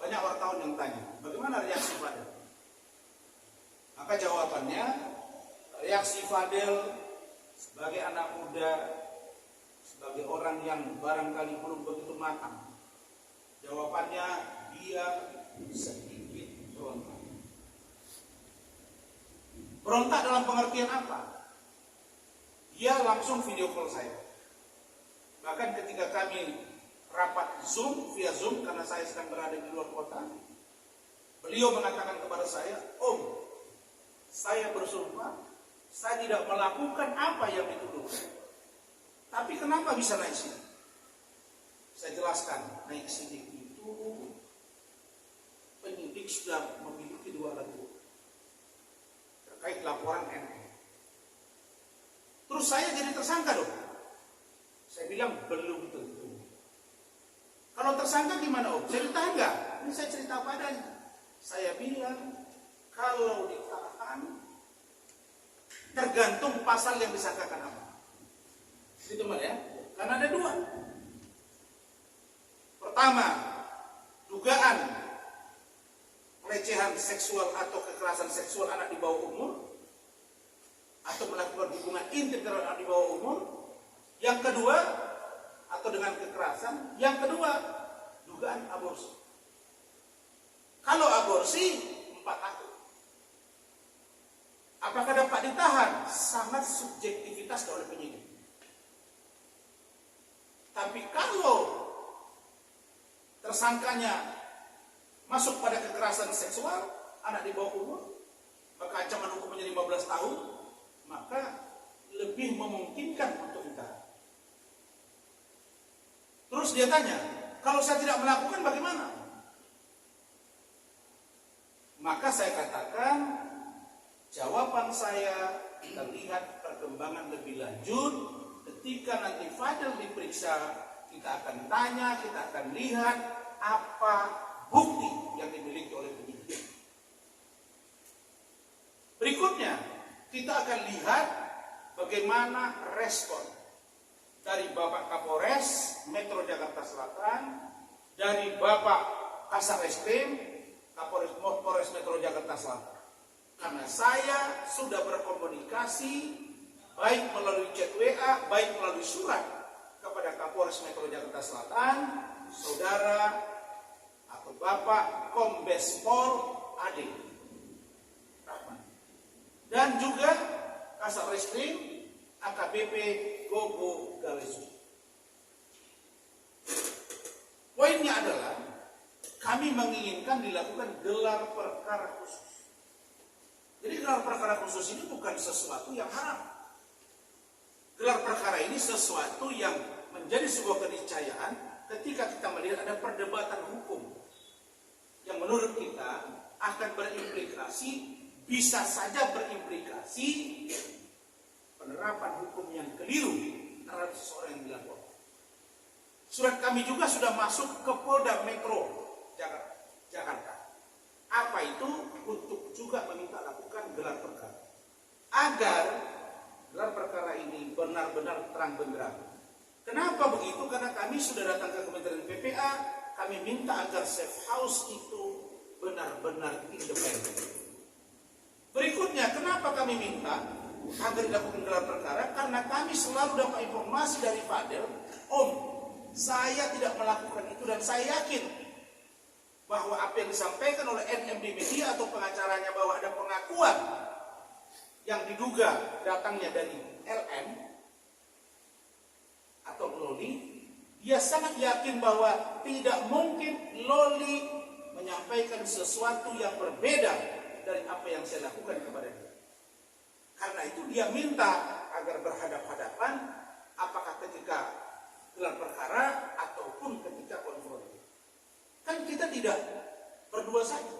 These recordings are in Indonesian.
Banyak wartawan yang tanya, bagaimana reaksi Fadel? Maka jawabannya, reaksi Fadel sebagai anak muda, sebagai orang yang barangkali belum begitu matang, jawabannya dia sedikit berontak. Berontak dalam pengertian apa? Dia langsung video call saya. Bahkan ketika kami rapat Zoom, via Zoom, karena saya sedang berada di luar kota, beliau mengatakan kepada saya, Om, saya bersumpah, saya tidak melakukan apa yang dituduhkan. Tapi kenapa bisa naik sidik? Saya jelaskan, naik sidik itu penyidik sudah memiliki 2 alat bukti terkait laporan NM. Terus saya jadi tersangka dong. Saya bilang belum tentu. Kalau tersangka gimana Om? Saya ditahan nggak? Ini saya cerita apa adanya. Saya bilang kalau ditahan tergantung pasal yang disangkakan apa. Itu teman ya. Karena ada 2. Pertama, dugaan pelecehan seksual atau kekerasan seksual anak di bawah umur, atau melakukan hubungan intim terhadap anak di bawah umur. Yang kedua, atau dengan kekerasan. Yang kedua, dugaan aborsi. Kalau aborsi 4 tahun. Apakah dapat ditahan? Sangat subjektivitas oleh penyidik. Tapi kalau tersangkanya masuk pada kekerasan seksual anak di bawah umur, maka ancaman hukumnya 15 tahun, maka lebih memungkinkan untuk ditahan. Terus dia tanya, kalau saya tidak melakukan bagaimana? Maka saya katakan, jawaban saya kita lihat perkembangan lebih lanjut. Ketika nanti Fadel diperiksa, kita akan tanya, kita akan lihat apa bukti yang dimiliki oleh penyidik. Berikutnya, kita akan lihat bagaimana respon dari Bapak Kapolres Metro Jakarta Selatan, dari Bapak Kasat Reskrim Kapolres Metro Jakarta Selatan. Karena saya sudah berkomunikasi baik melalui chat WA, baik melalui surat kepada Kapolres Metro Jakarta Selatan, Saudara atau Bapak Kombes Pol Ade Rahman, dan juga Kasat Reskrim AKBP Gogo Galesu. Poinnya adalah kami menginginkan dilakukan gelar perkara khusus. Jadi gelar perkara khusus ini bukan sesuatu yang haram. Gelar perkara ini sesuatu yang menjadi sebuah keniscayaan ketika kita melihat ada perdebatan hukum yang menurut kita akan berimplikasi, bisa saja berimplikasi penerapan hukum yang keliru terhadap seseorang yang dilaporkan. Surat kami juga sudah masuk ke Polda Metro Jakarta. Apa itu? Untuk juga meminta lakukan gelar perkara, agar gelar perkara ini benar-benar terang benderang. Kenapa begitu? Karena kami sudah datang ke Kementerian PPA, kami minta agar safe house itu benar-benar independen. Berikutnya, kenapa kami minta agar dilakukan gelar perkara? Karena kami selalu dapat informasi dari Fadel, Om, saya tidak melakukan itu, dan saya yakin bahwa apa yang disampaikan oleh NM di media atau pengacaranya bahwa ada pengakuan yang diduga datangnya dari LM atau Loli, dia sangat yakin bahwa tidak mungkin Loli menyampaikan sesuatu yang berbeda dari apa yang saya lakukan kepada dia. Karena itu dia minta agar berhadap-hadapan, apakah ketika gelar perkara ataupun ketika konfrontir. Kan kita tidak berdua saja.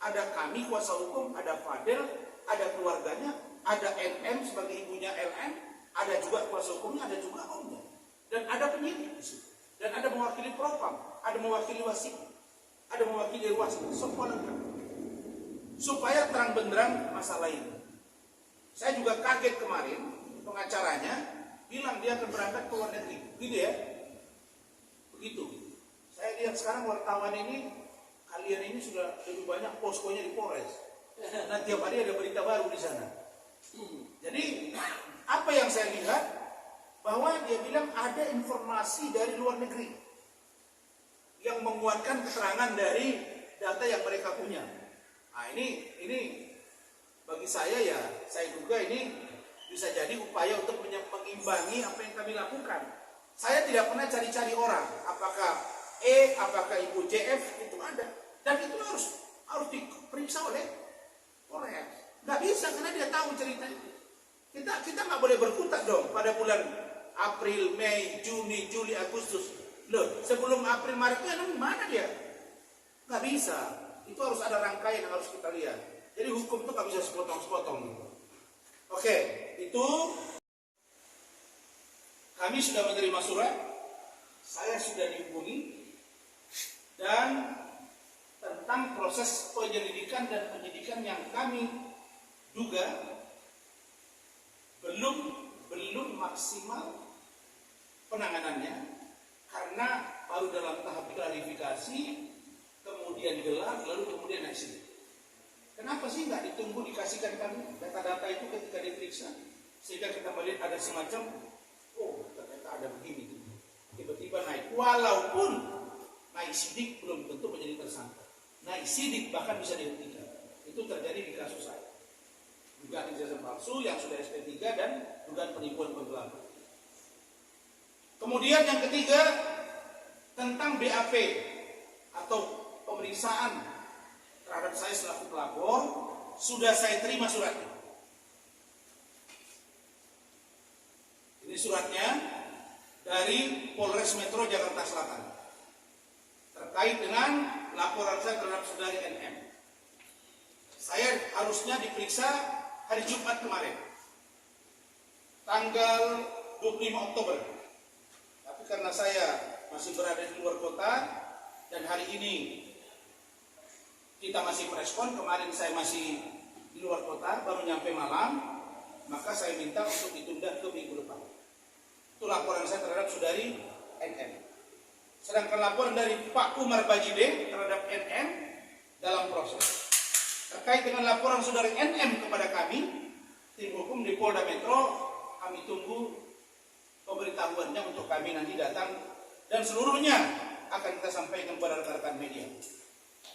Ada kami kuasa hukum, ada Fadel, ada keluarganya, ada NM sebagai ibunya LM, ada juga kuasa hukumnya, ada juga omnya, dan ada penyidik di situ, dan ada mewakili propam, ada mewakili wasit, ada mewakili wasit, semua lengkap, supaya terang benderang masalah ini. Saya juga kaget kemarin pengacaranya bilang dia akan berangkat ke luar negeri, gitu ya, begitu. Saya lihat sekarang wartawan ini kalian ini sudah lebih banyak poskonya di Polres. Nah, tiap hari ada berita baru di sana. Jadi apa yang saya lihat, bahwa dia bilang ada informasi dari luar negeri yang menguatkan keterangan dari data yang mereka punya. Nah, ini bagi saya, ya saya duga ini bisa jadi upaya untuk mengimbangi apa yang kami lakukan. Saya tidak pernah cari-cari orang, apakah apakah Ibu JF itu ada, dan itu harus diperiksa oleh Polres. Nggak bisa, karena dia tahu cerita itu. Kita nggak boleh berkutat dong pada bulan April, Mei, Juni, Juli, Agustus. Loh, sebelum April, Maret itu mana dia? Nggak bisa. Itu harus ada rangkaian yang harus kita lihat. Jadi hukum itu nggak bisa sepotong-sepotong gitu. Oke, itu kami sudah menerima surat, saya sudah dihubungi, dan tentang proses penyelidikan dan penyidikan yang kami duga belum maksimal penanganannya, karena baru dalam tahap klarifikasi, kemudian gelar, lalu kemudian naik sidik. Kenapa sih nggak ditunggu dikasihkan kami data-data itu ketika diperiksa, sehingga kita melihat ada semacam, oh ternyata ada begini, tiba-tiba naik. Walaupun naik sidik belum tentu menjadi tersangka. Naik sidik bahkan bisa dihentikan. Itu terjadi di kasus saya. Dugaan ijazah palsu yang sudah SP3 dan dugaan penipuan penggelapan. Kemudian yang ketiga, tentang BAP atau pemeriksaan terhadap saya selaku pelapor, sudah saya terima suratnya. Ini suratnya dari Polres Metro Jakarta Selatan terkait dengan laporan saya terhadap saudari NM. Saya harusnya diperiksa hari Jumat kemarin, tanggal 25 Oktober. Tapi karena saya masih berada di luar kota dan hari ini kita masih merespon, kemarin saya masih di luar kota, baru nyampe malam, maka saya minta untuk ditunda ke minggu depan. Itu laporan saya terhadap saudari NM. Sedangkan laporan dari Pak Umar Bajide terhadap NM dalam proses. Terkait dengan laporan saudari NM kepada kami, tim hukum di Polda Metro, kami tunggu pemberitahuannya untuk kami nanti datang, dan seluruhnya akan kita sampaikan kepada rekan-rekan media.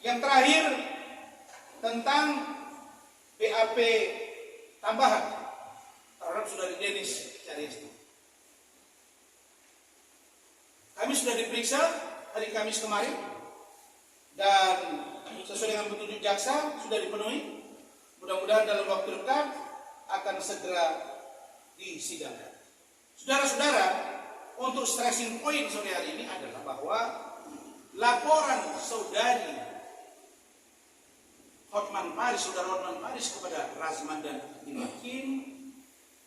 Yang terakhir, tentang BAP tambahan terhadap saudari Denis Cahyesti. Kami sudah diperiksa hari Kamis kemarin, dan sesuai dengan petunjuk jaksa sudah dipenuhi. Mudah-mudahan dalam waktu dekat akan segera disidangkan. Saudara-saudara, untuk stressing point sore hari ini adalah bahwa laporan saudari Hotman Paris, saudara Hotman Paris kepada Razman dan Hakim,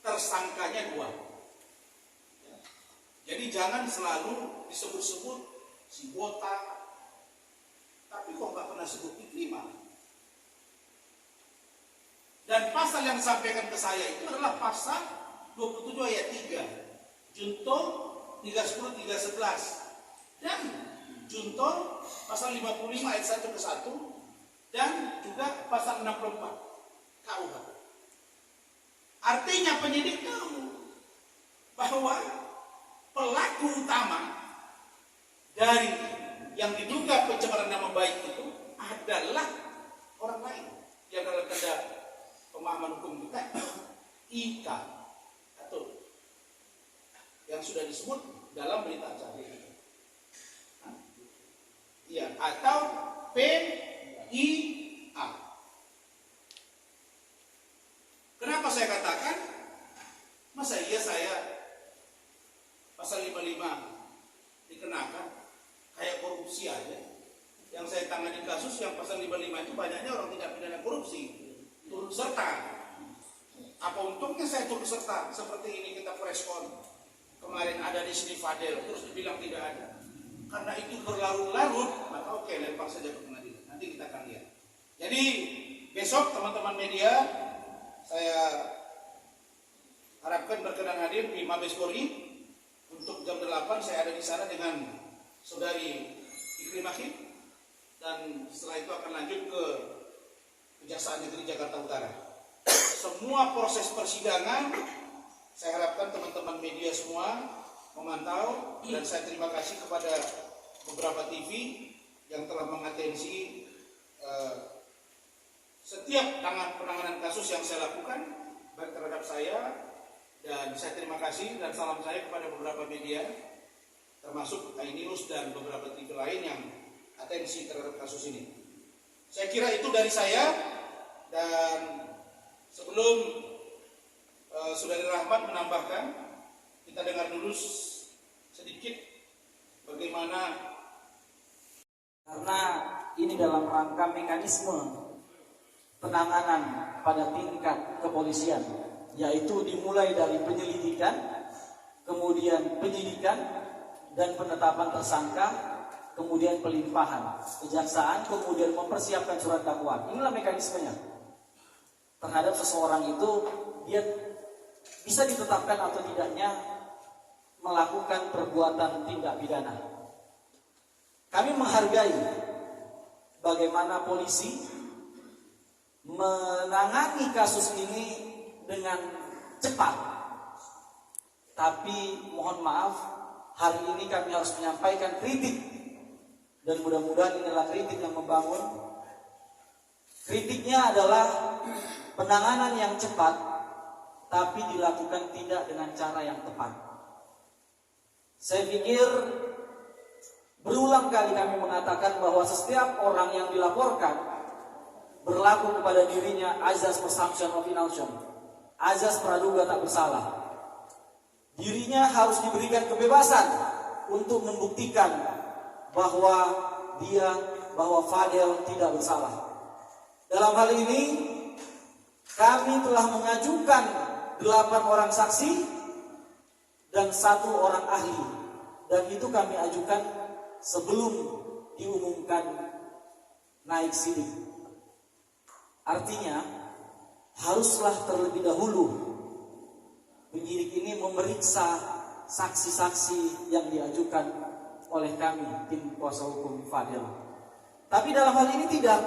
tersangkanya 2. Jadi jangan selalu disebut-sebut si botak, tapi kok nggak pernah sebut Ikrimah. Dan pasal yang disampaikan ke saya itu adalah pasal 27 ayat 3, Junto 310 311, dan Junto pasal 55 ayat 1 ke 1, dan juga pasal 64 KUH. Artinya penyidik tahu bahwa pelaku utama dari yang diduga pencemaran nama baik itu adalah orang lain yang dalam tanda pemahaman hukum kita IK, atau yang sudah disebut dalam berita acara. Iya, atau PIA. Kenapa saya katakan? Masa iya saya pasal 55 dikenakan kayak korupsi aja? Yang saya tangani kasus yang pasal 55 itu banyaknya orang tidak pidana korupsi, turut serta. Apa untungnya saya turut serta? Seperti ini kita preskon kemarin ada di sini Fadel, terus dibilang tidak ada. Karena itu berlarut-larut, maka oke, lempar saja ke pengadilan. Nanti kita akan lihat. Jadi besok teman-teman media, saya harapkan berkenan hadir di Mabes Polri. Untuk jam 8 saya ada di sana dengan saudari Ikrimah, dan setelah itu akan lanjut ke Kejaksaan Negeri Jakarta Utara. Semua proses persidangan saya harapkan teman-teman media semua memantau, dan saya terima kasih kepada beberapa TV yang telah mengatensi setiap penanganan kasus yang saya lakukan baik terhadap saya, dan saya terima kasih dan salam saya kepada beberapa media termasuk iNews dan beberapa TV lain yang atensi terhadap kasus ini. Saya kira itu dari saya, dan sebelum Saudari Rahmat menambahkan, kita dengar dulu sedikit bagaimana, karena ini dalam rangka mekanisme penanganan pada tingkat kepolisian, yaitu dimulai dari penyelidikan, kemudian penyidikan dan penetapan tersangka, kemudian pelimpahan kejaksaan, kemudian mempersiapkan surat dakwaan. Inilah mekanismenya. Terhadap seseorang itu dia bisa ditetapkan atau tidaknya melakukan perbuatan tindak pidana. Kami menghargai bagaimana polisi menangani kasus ini dengan cepat. Tapi mohon maaf, hari ini kami harus menyampaikan kritik, dan mudah-mudahan inilah kritik yang membangun. Kritiknya adalah penanganan yang cepat tapi dilakukan tidak dengan cara yang tepat. Saya pikir berulang kali kami mengatakan bahwa setiap orang yang dilaporkan berlaku kepada dirinya azas presumption of innocence, azas praduga tak bersalah. Dirinya harus diberikan kebebasan untuk membuktikan bahwa Fadel tidak bersalah. Dalam hal ini kami telah mengajukan 8 orang saksi dan 1 orang ahli, dan itu kami ajukan sebelum diumumkan naik sidik. Artinya haruslah terlebih dahulu penyidik ini memeriksa saksi-saksi yang diajukan oleh kami, tim kuasa hukum Fadel. Tapi dalam hal ini tidak.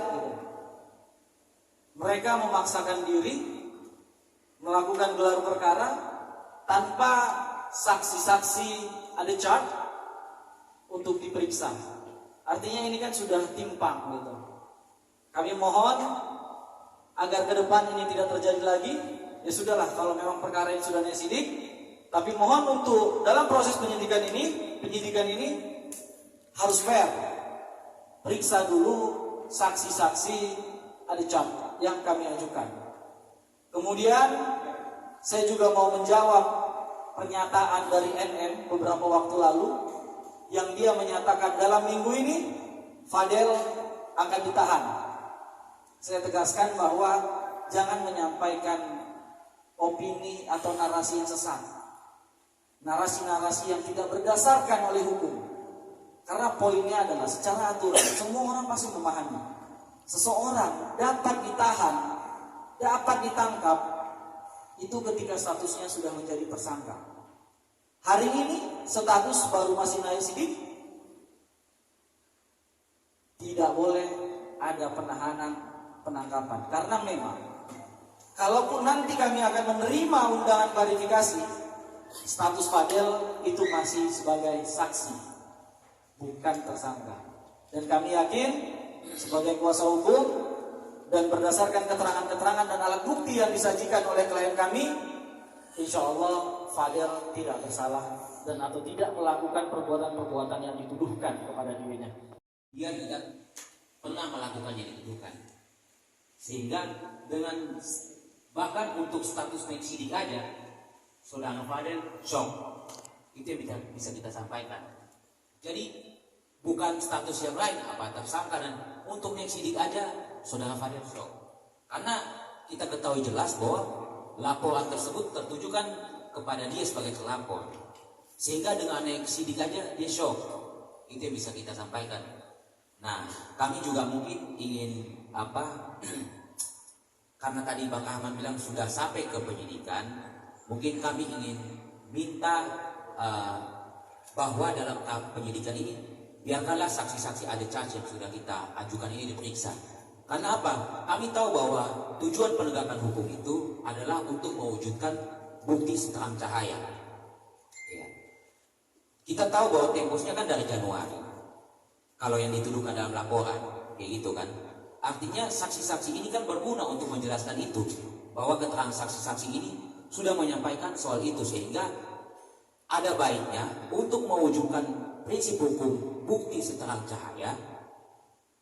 Mereka memaksakan diri melakukan gelar perkara tanpa saksi-saksi ada chart untuk diperiksa. Artinya ini kan sudah timpang gitu. Kami mohon agar ke depan ini tidak terjadi lagi. Ya sudahlah, kalau memang perkara ini sudah sidik, tapi mohon untuk dalam proses penyidikan ini harus fair. Periksa dulu saksi-saksi ada chart yang kami ajukan. Kemudian saya juga mau menjawab pernyataan dari NM beberapa waktu lalu yang dia menyatakan dalam minggu ini Fadel akan ditahan. Saya tegaskan bahwa jangan menyampaikan opini atau narasi yang sesat, narasi-narasi yang tidak berdasarkan oleh hukum. Karena poinnya adalah secara aturan semua orang pasti memahami seseorang dapat ditahan, dapat ditangkap itu ketika statusnya sudah menjadi tersangka. Hari ini status baru masih naik sidik, tidak boleh ada penahanan, penangkapan. Karena memang kalaupun nanti kami akan menerima undangan klarifikasi, status Fadel itu masih sebagai saksi, bukan tersangka. Dan kami yakin sebagai kuasa hukum dan berdasarkan keterangan-keterangan dan alat bukti yang disajikan oleh klien kami, insya Allah Fadel tidak bersalah dan atau tidak melakukan perbuatan-perbuatan yang dituduhkan kepada dirinya. Dia tidak pernah melakukan yang dituduhkan. Sehingga dengan bahkan untuk status naik sidik aja, saudara Fadel shock. Itu yang bisa kita sampaikan. Jadi bukan status yang lain apa tersangka, dan untuk naik sidik aja saudara Fadel shock. Karena kita ketahui jelas bahwa laporan tersebut tertujukan kepada dia sebagai pelapor. Sehingga dengan naik sidik aja dia shock. Itu yang bisa kita sampaikan. Nah, kami juga mungkin ingin karena tadi Bang Ahmad bilang sudah sampai ke penyidikan, mungkin kami ingin minta bahwa dalam tahap penyidikan ini biarkanlah saksi-saksi ada charge yang sudah kita ajukan ini diperiksa. Karena apa? Kami tahu bahwa tujuan penegakan hukum itu adalah untuk mewujudkan bukti seterang cahaya. Ya. Kita tahu bahwa temposnya kan dari Januari. Kalau yang dituduhkan dalam laporan, kayak gitu kan. Artinya saksi-saksi ini kan berguna untuk menjelaskan itu, bahwa keterangan saksi-saksi ini sudah menyampaikan soal itu, sehingga ada baiknya untuk mewujudkan prinsip hukum bukti seterang cahaya.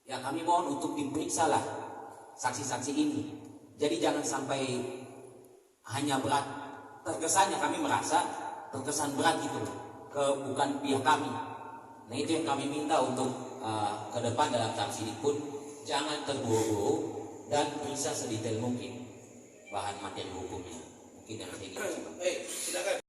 Ya kami mohon untuk diperiksalah saksi-saksi ini. Jadi jangan sampai hanya berat, terkesannya kami merasa terkesan berat gitu loh, bukan pihak kami. Nah itu yang kami minta untuk ke depan dalam saksi ini pun jangan terburu-buru dan periksa sedetail mungkin bahan materi hukumnya. Mungkin yang saya kira. Silakan.